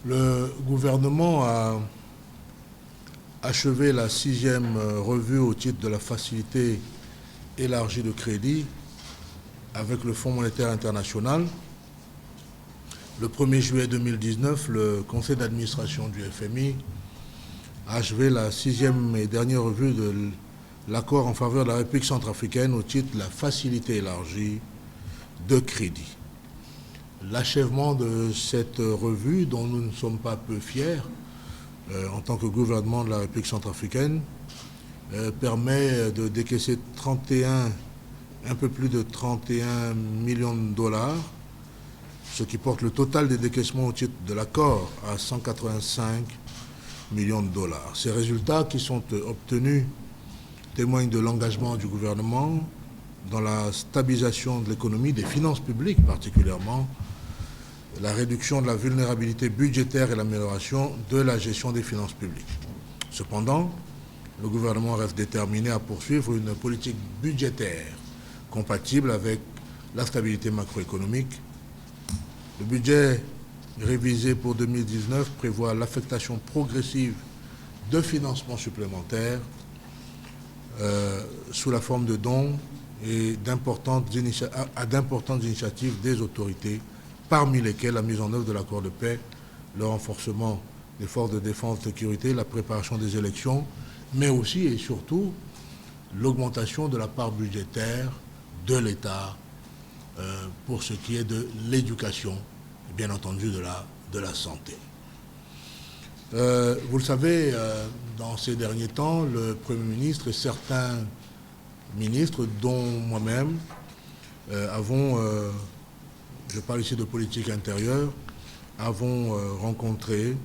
Le gouvernement a achevé la 6e revue au titre de la facilité élargie de crédit avec le Fonds monétaire international. Le 1er juillet 2019, le conseil d'administration du FMI a achevé la 6e et dernière revue de l'accord en faveur de la République centrafricaine au titre de la facilité élargie de crédit. L'achèvement de cette revue, dont nous ne sommes pas peu fiers en tant que gouvernement de la République centrafricaine, permet de décaisser un peu plus de 31 millions de dollars, ce qui porte le total des décaissements au titre de l'accord à 185 millions de dollars. Ces résultats qui sont obtenus témoignent de l'engagement du gouvernement dans la stabilisation de l'économie, des finances publiques particulièrement, la réduction de la vulnérabilité budgétaire et l'amélioration de la gestion des finances publiques. Cependant, le gouvernement reste déterminé à poursuivre une politique budgétaire compatible avec la stabilité macroéconomique. Le budget révisé pour 2019 prévoit l'affectation progressive de financements supplémentaires sous la forme de dons et d'importantes initiatives des autorités, parmi lesquelles la mise en œuvre de l'accord de paix, le renforcement des forces de défense et de sécurité, la préparation des élections, mais aussi et surtout l'augmentation de la part budgétaire de l'État pour ce qui est de l'éducation et bien entendu de la santé. Vous le savez, dans ces derniers temps, le Premier ministre et certains ministres, dont moi-même, avons, je parle ici de politique intérieure, avons rencontré,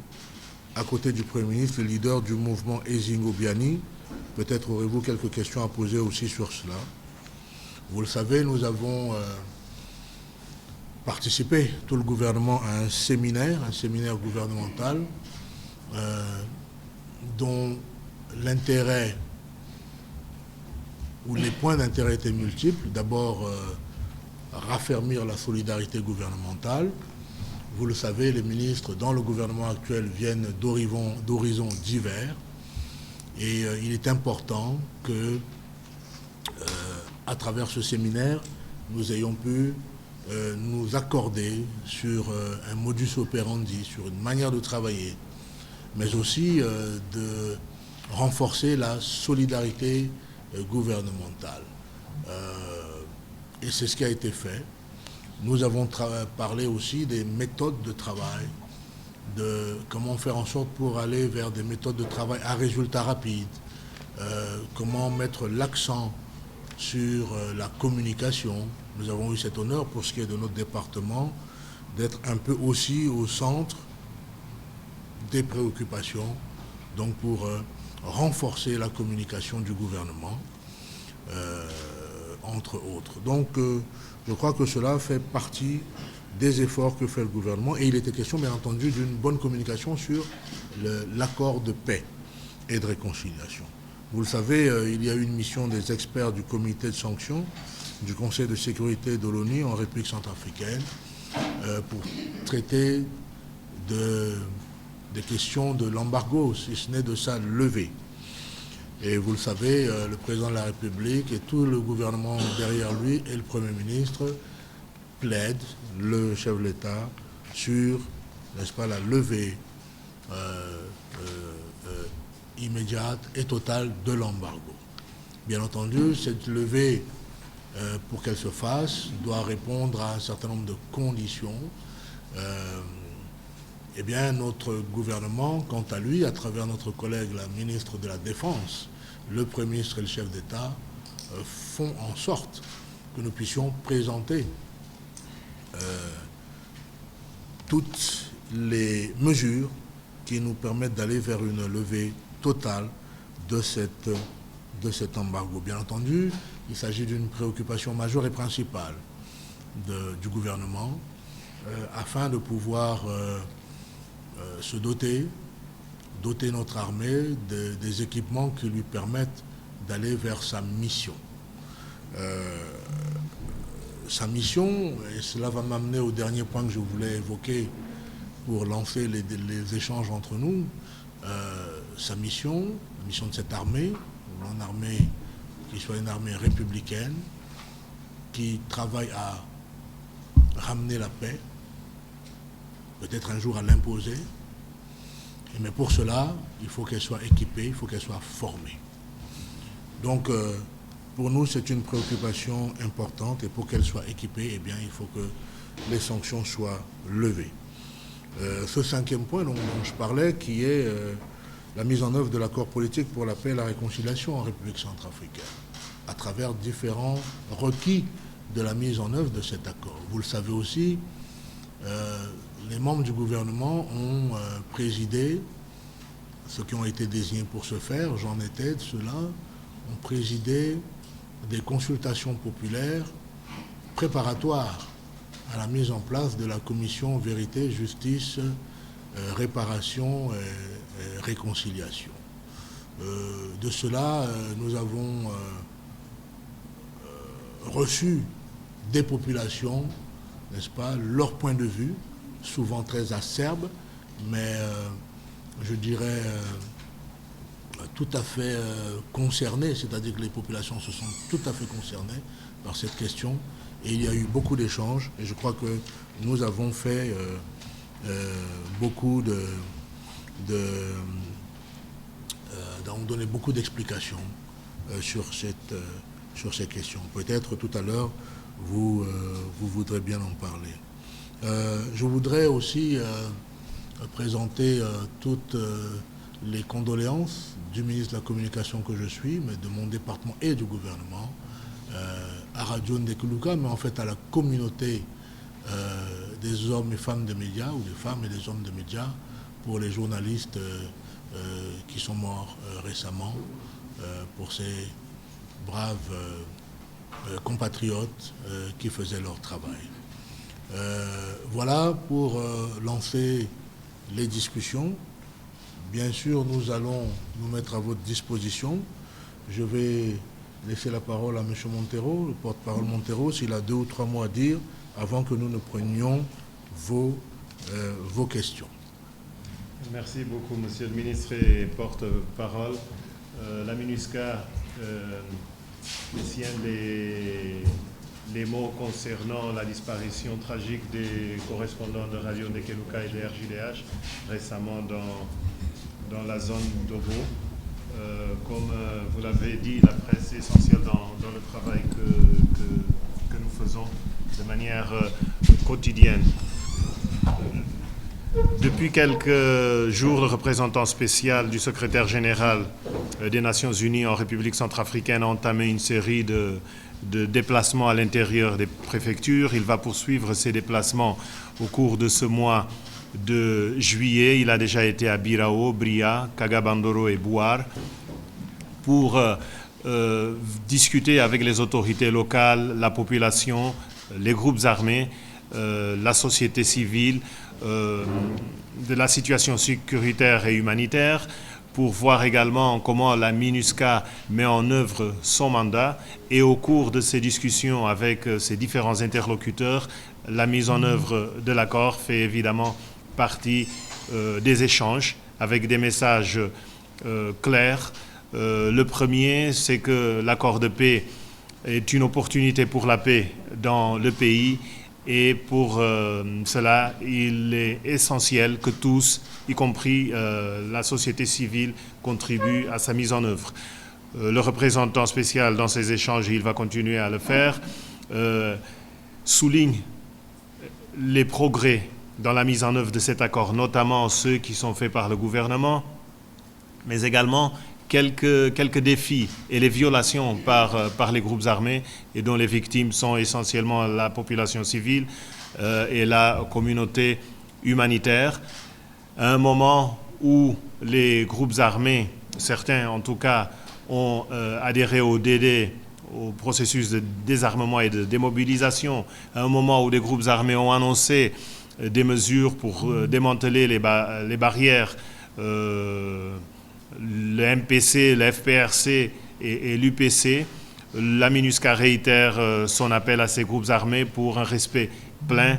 à côté du Premier ministre, le leader du mouvement Ezingo Biani. Peut-être aurez-vous quelques questions à poser aussi sur cela. Vous le savez, nous avons participé, tout le gouvernement, à un séminaire gouvernemental, dont l'intérêt ou les points d'intérêt étaient multiples. D'abord, raffermir la solidarité gouvernementale. Vous le savez, les ministres dans le gouvernement actuel viennent d'horizons divers. Et il est important que, à travers ce séminaire, nous ayons pu nous accorder sur un modus operandi, sur une manière de travailler, mais aussi de renforcer la solidarité gouvernementale. Et c'est ce qui a été fait. Nous avons parlé aussi des méthodes de travail, de comment faire en sorte pour aller vers des méthodes de travail à résultats rapides, comment mettre l'accent sur la communication. Nous avons eu cet honneur, pour ce qui est de notre département, d'être un peu aussi au centre des préoccupations, donc pour renforcer la communication du gouvernement, entre autres. Donc je crois que cela fait partie des efforts que fait le gouvernement, et il était question bien entendu d'une bonne communication sur l'accord de paix et de réconciliation. Vous le savez, il y a eu une mission des experts du comité de sanctions du Conseil de sécurité de l'ONU en République centrafricaine pour traiter des questions de l'embargo, si ce n'est de sa levée. Et vous le savez, le président de la République et tout le gouvernement derrière lui et le Premier ministre plaident, le chef de l'État, sur, n'est-ce pas, la levée immédiate et totale de l'embargo. Bien entendu, cette levée, pour qu'elle se fasse, doit répondre à un certain nombre de conditions. Eh bien, notre gouvernement, quant à lui, à travers notre collègue, la ministre de la Défense, le Premier ministre et le chef d'État, font en sorte que nous puissions présenter toutes les mesures qui nous permettent d'aller vers une levée totale de cet embargo. Bien entendu, il s'agit d'une préoccupation majeure et principale du gouvernement afin de pouvoir se doter notre armée des équipements qui lui permettent d'aller vers sa mission. Sa mission, et cela va m'amener au dernier point que je voulais évoquer pour lancer les échanges entre nous, sa mission, la mission de cette armée, une armée qui soit une armée républicaine, qui travaille à ramener la paix, peut-être un jour à l'imposer. Mais pour cela, il faut qu'elle soit équipée, il faut qu'elle soit formée. Donc, pour nous, c'est une préoccupation importante, et pour qu'elle soit équipée, eh bien, il faut que les sanctions soient levées. Ce cinquième point dont je parlais, qui est la mise en œuvre de l'accord politique pour la paix et la réconciliation en République centrafricaine, à travers différents requis de la mise en œuvre de cet accord. Vous le savez aussi, les membres du gouvernement ont présidé, ceux qui ont été désignés pour ce faire, j'en étais de ceux-là, ont présidé des consultations populaires préparatoires à la mise en place de la commission Vérité, Justice, Réparation et Réconciliation. De cela, nous avons reçu des populations, n'est-ce pas, leur point de vue, souvent très acerbe, mais je dirais tout à fait concernées, c'est-à-dire que les populations se sont tout à fait concernées par cette question, et il y a eu beaucoup d'échanges, et je crois que nous avons fait beaucoup avons donné beaucoup d'explications sur ces questions. Peut-être tout à l'heure, vous voudrez bien en parler. Je voudrais aussi présenter toutes les condoléances du ministre de la Communication que je suis, mais de mon département et du gouvernement, à Radio Ndekuluka, mais en fait à la communauté des hommes et femmes de médias, ou des femmes et des hommes de médias, pour les journalistes qui sont morts récemment, pour ces braves compatriotes qui faisaient leur travail. Voilà pour lancer les discussions. Bien sûr, nous allons nous mettre à votre disposition. Je vais laisser la parole à M. Montero, le porte-parole Montero, s'il a 2 ou 3 mots à dire avant que nous ne prenions vos questions. Merci beaucoup, Monsieur le ministre et porte-parole. La MINUSCA tient les mots concernant la disparition tragique des correspondants de Radio Ndekuluka et de RJDH récemment dans la zone d'Obo. Comme vous l'avez dit, la presse est essentielle dans le travail que nous faisons de manière quotidienne. Depuis quelques jours, le représentant spécial du secrétaire général des Nations Unies en République centrafricaine a entamé une série de déplacements à l'intérieur des préfectures. Il va poursuivre ces déplacements au cours de ce mois de juillet. Il a déjà été à Birao, Bria, Kagabandoro et Bouar pour discuter avec les autorités locales, la population, les groupes armés, la société civile, de la situation sécuritaire et humanitaire, pour voir également comment la MINUSCA met en œuvre son mandat. Et au cours de ces discussions avec ces différents interlocuteurs, la mise en œuvre de l'accord fait évidemment partie des échanges avec des messages clairs. Le premier, c'est que l'accord de paix est une opportunité pour la paix dans le pays. Et pour cela, il est essentiel que tous, y compris la société civile, contribuent à sa mise en œuvre. Le représentant spécial dans ces échanges, et il va continuer à le faire, souligne les progrès dans la mise en œuvre de cet accord, notamment ceux qui sont faits par le gouvernement, mais également quelques défis et les violations par les groupes armés et dont les victimes sont essentiellement la population civile et la communauté humanitaire. À un moment où les groupes armés, certains en tout cas, ont adhéré au DD, au processus de désarmement et de démobilisation, à un moment où les groupes armés ont annoncé des mesures pour démanteler les barrières, le MPC, le FPRC et l'UPC, la MINUSCA réitère son appel à ces groupes armés pour un respect plein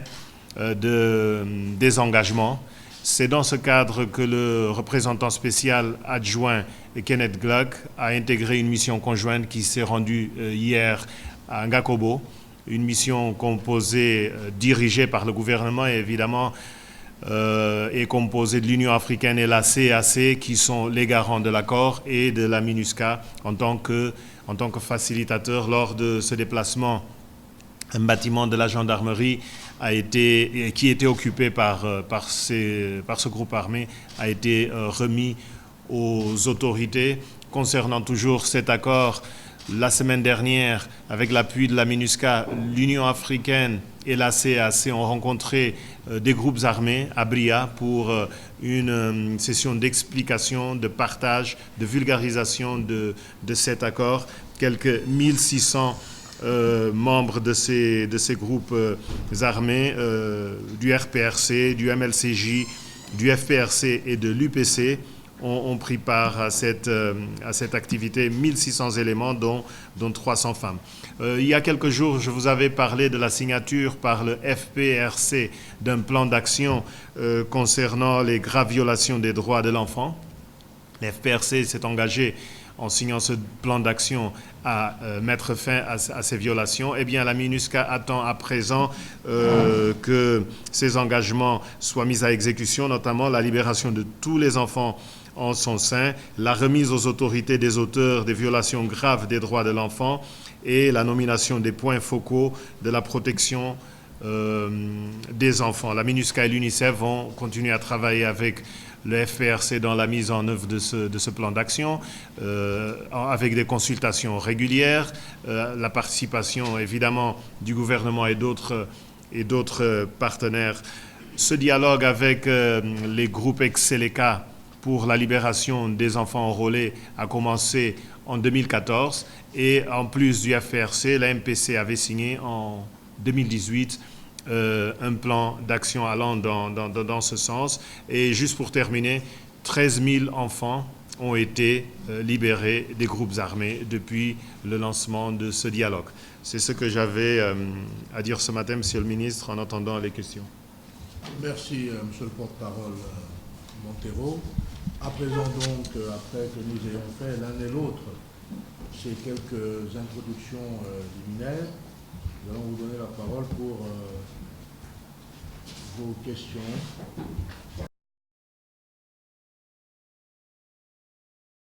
des engagements. C'est dans ce cadre que le représentant spécial adjoint Kenneth Gluck a intégré une mission conjointe qui s'est rendue hier à Ngakobo, une mission composée, dirigée par le gouvernement et évidemment est composée de l'Union africaine et la CAC qui sont les garants de l'accord et de la MINUSCA en tant que facilitateur lors de ce déplacement. Un bâtiment de la gendarmerie qui était occupé par ce groupe armé a été remis aux autorités. Concernant toujours cet accord, la semaine dernière, avec l'appui de la MINUSCA, l'Union africaine et la CAC ont rencontré des groupes armés à Bria pour une session d'explication, de partage, de vulgarisation de cet accord. Quelques 1600 membres de ces groupes armés, du RPRC, du MLCJ, du FPRC et de l'UPC, ont pris part à cette activité, 1600 éléments, dont 300 femmes. Il y a quelques jours, je vous avais parlé de la signature par le FPRC d'un plan d'action concernant les graves violations des droits de l'enfant. Le FPRC s'est engagé en signant ce plan d'action à mettre fin à ces violations. Eh bien, la MINUSCA attend à présent que ces engagements soient mis à exécution, notamment la libération de tous les enfants en son sein, la remise aux autorités des auteurs des violations graves des droits de l'enfant et la nomination des points focaux de la protection des enfants. La MINUSCA et l'UNICEF vont continuer à travailler avec le FPRC dans la mise en œuvre de ce plan d'action, avec des consultations régulières, la participation évidemment du gouvernement et d'autres partenaires. Ce dialogue avec les groupes ex-Seleka pour la libération des enfants enrôlés a commencé en 2014 et en plus du FPRC, la MPC avait signé en 2018 un plan d'action allant dans ce sens. Et juste pour terminer, 13 000 enfants ont été libérés des groupes armés depuis le lancement de ce dialogue. C'est ce que j'avais à dire ce matin, Monsieur le Ministre, en attendant les questions. Merci, Monsieur le porte-parole Montero. À présent donc, après que nous ayons fait l'un et l'autre ces quelques introductions liminaires, nous allons vous donner la parole pour vos questions